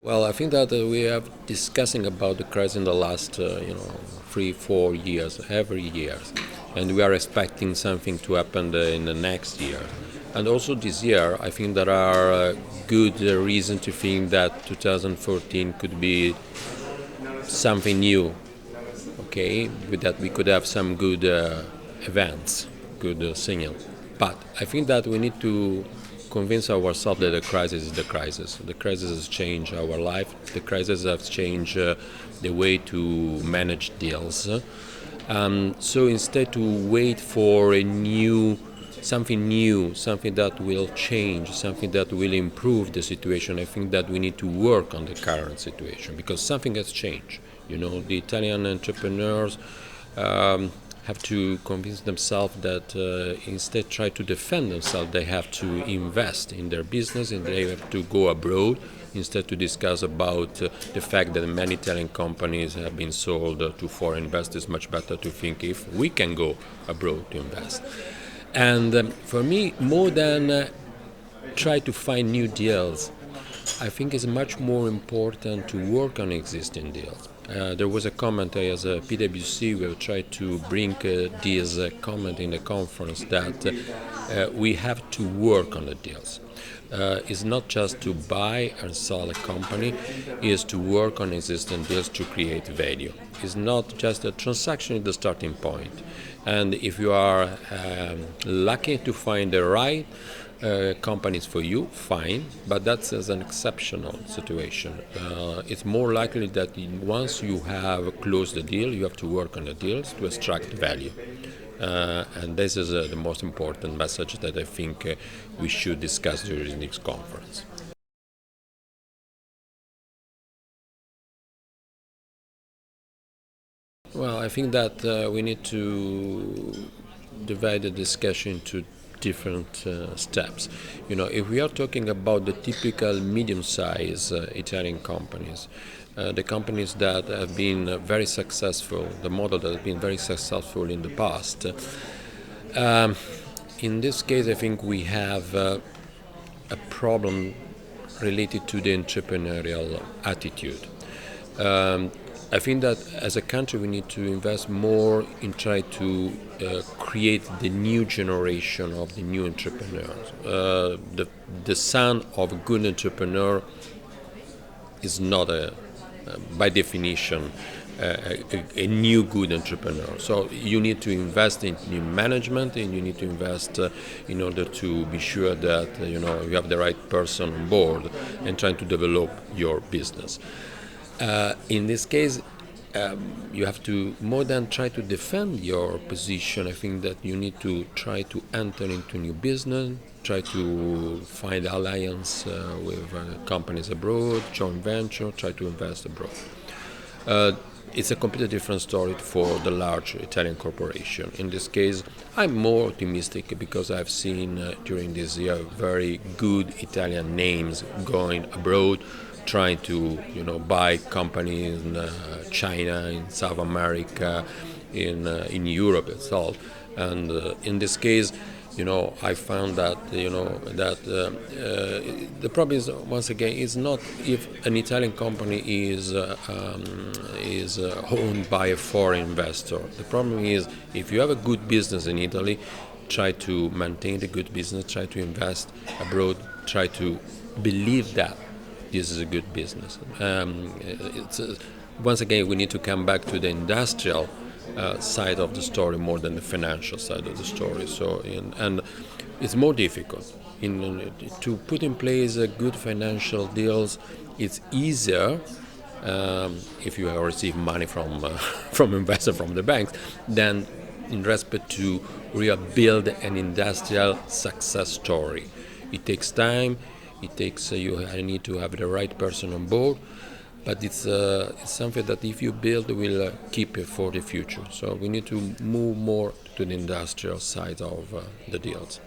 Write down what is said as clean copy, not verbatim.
Well, I think that we have discussing about the crisis in the last, 3, 4 years, every year, and we are expecting something to happen in the next year. And also this year, I think there are good reason to think that 2014 could be something new. Okay, with that we could have some good events, good signal. But I think that we need to convince ourselves that the crisis is the crisis. The crisis has changed our life. The crisis has changed the way to manage deals. So instead to wait for something new, something that will change, something that will improve the situation, I think that we need to work on the current situation because something has changed. The Italian entrepreneurs have to convince themselves that instead try to defend themselves, they have to invest in their business and they have to go abroad instead to discuss about the fact that many Italian companies have been sold to foreign investors. Much better to think if we can go abroad to invest. And for me, more than try to find new deals, I think it's much more important to work on existing deals. There was a comment as a PwC, we tried to bring this comment in the conference that we have to work on the deals. It's not just to buy and sell a company, it's to work on existing deals to create value. It's not just a transaction at the starting point. And if you are lucky to find the right companies for you, fine, but that's as an exceptional situation. It's more likely that once you have closed the deal, you have to work on the deals to extract value. And this is the most important message that I think we should discuss during this conference. Well, I think that we need to divide the discussion into different steps. If we are talking about the typical medium-sized Italian companies, the companies that have been very successful, the model that has been very successful in the past, in this case, I think we have a problem related to the entrepreneurial attitude. I think that as a country we need to invest more in try to create the new generation of the new entrepreneurs. The son of a good entrepreneur is not by definition a new good entrepreneur. So you need to invest in new management and you need to invest in order to be sure that you have the right person on board and trying to develop your business. In this case, you have to, more than try to defend your position, I think that you need to try to enter into new business, try to find alliance with companies abroad, joint venture, try to invest abroad. It's a completely different story for the large Italian corporation. In this case, I'm more optimistic because I've seen during this year very good Italian names going abroad, trying to buy companies in China, in South America, in Europe itself, and in this case, I found that the problem is once again is not if an Italian company is owned by a foreign investor. The problem is if you have a good business in Italy, try to maintain the good business, try to invest abroad, try to believe that this is a good business. Once again, we need to come back to the industrial side of the story more than the financial side of the story. And it's more difficult. To put in place good financial deals, it's easier if you receive money from from investors from the banks than in respect to rebuild an industrial success story. It takes time. It takes you need to have the right person on board, but it's something that if you build will keep it for the future. So we need to move more to the industrial side of the deals.